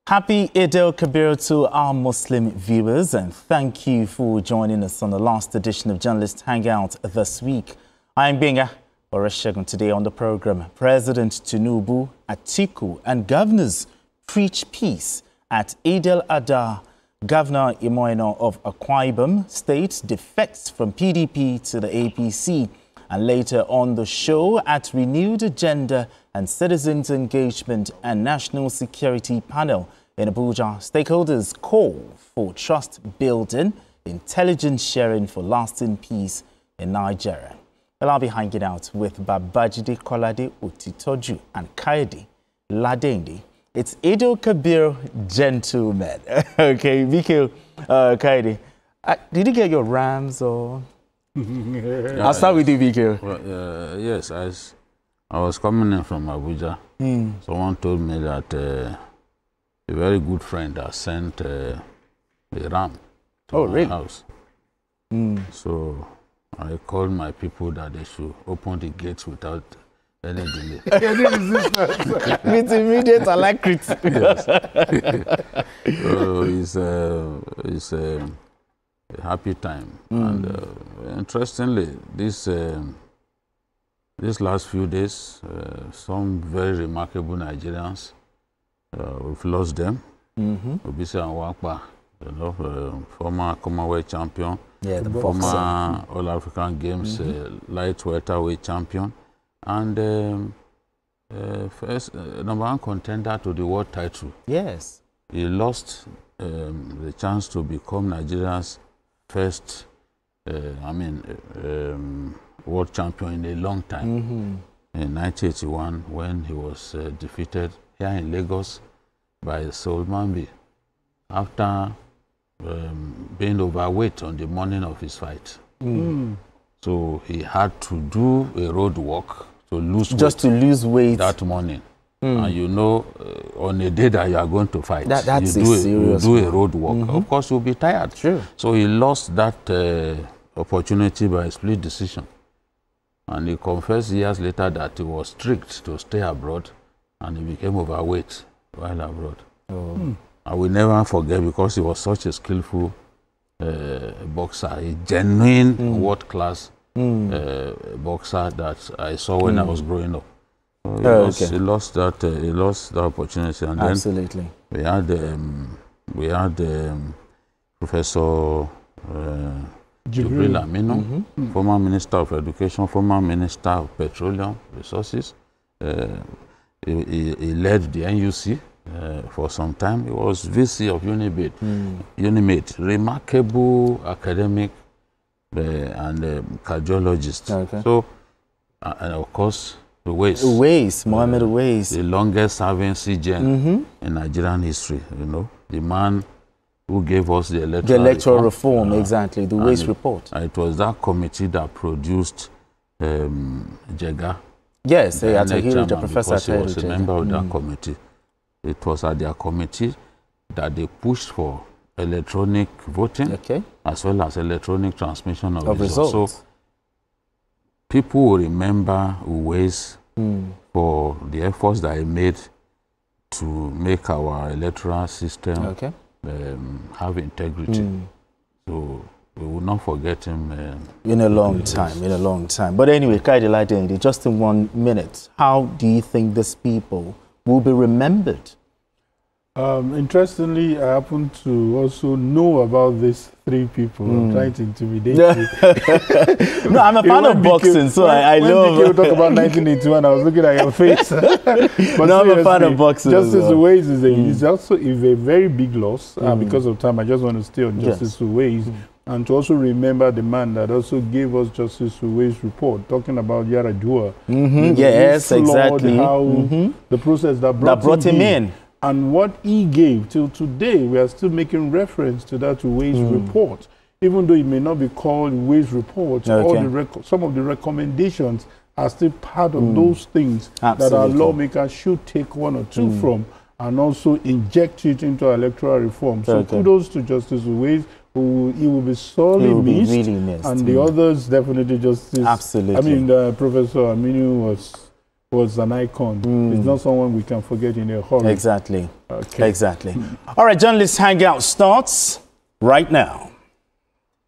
Happy Eid al-Kabir to our Muslim viewers, and thank you for joining us on the last edition of Journalist Hangout this week. I'm Benga Oreshegun. Today on the program, President Tinubu, Atiku and governors preach peace at Eid al-Adha. Governor Imoeno of Akwa Ibom State defects from PDP to the APC. And later on the show, at Renewed Agenda and Citizens Engagement and National Security Panel in Abuja, stakeholders call for trust building, intelligence sharing for lasting peace in Nigeria. Well, I'll be hanging out with Babajide Kolade Otitoju and Kaidi Ladendi. It's Eid al-Kabir, gentlemen. Okay, Vike, Kaidi, did you get your rams or? I'll start with you, Vike. Well, yes, I was coming in from Abuja. Someone told me that a very good friend has sent a ram to my house. So I called my people that they should open the gates without any delay. With immediate alacrity. Yes. So it's a happy time. And interestingly, this last few days, some very remarkable Nigerians, we've lost them. Obisa Nwakpa, former Commonwealth champion, former All-African Games light welterweight champion, and first #1 contender to the world title. Yes. He lost the chance to become Nigeria's first, world champion in a long time. In 1981, when he was defeated here in Lagos by Solmambi after being overweight on the morning of his fight. So he had to do a road walk to lose weight. Just to lose weight that morning. And you know, on a day that you are going to fight, that's you do a road walk. Of course, you'll be tired. True. So he lost that opportunity by a split decision. And he confessed years later that he was tricked to stay abroad, and he became overweight while abroad. I will never forget, because he was such a skillful boxer, a genuine world-class boxer that I saw when I was growing up. He lost that opportunity, and absolutely. Then we had Professor Jibril Aminu, former Minister of Education, former Minister of Petroleum Resources. He led the NUC for some time. He was VC of UNIMED, remarkable academic and cardiologist. So, and of course, Uwais, Mohammed Uwais, the longest serving CGN in Nigerian history, the man who gave us the electoral reform, exactly, the Uwais report. It was that committee that produced Jega. Yes, the professor he was a member of that committee. It was at their committee that they pushed for electronic voting, as well as electronic transmission of results. So people will remember Uwais for the efforts that he made to make our electoral system have integrity. So we will not forget him. In a long time. But anyway, Kaidi Ladendi, just in 1 minute, how do you think these people will be remembered? Interestingly, I happen to also know about these three people. I'm trying to intimidate you. No, I'm a fan of boxing, so I love. When you talk about 1981, I was looking at your face. But no, I'm a fan of boxing. Justice Uwais is also a very big loss. Because of time, I just want to stay on Justice Uwais. And to also remember the man that also gave us Justice Uwais' report, talking about Yaradua. Yes, exactly. How the process that brought him in. And what he gave till today, we are still making reference to that Uwais report. Even though it may not be called Uwais report, all some of the recommendations are still part of those things that our lawmakers should take one or two from, and also inject it into electoral reform. So kudos to Justice Uwais. He will be sorely missed, really missed, and the others definitely Justice. Absolutely. I mean, Professor Aminu was an icon. It's not someone we can forget in a hurry. Exactly. Exactly. All right, Journalist Hangout starts right now.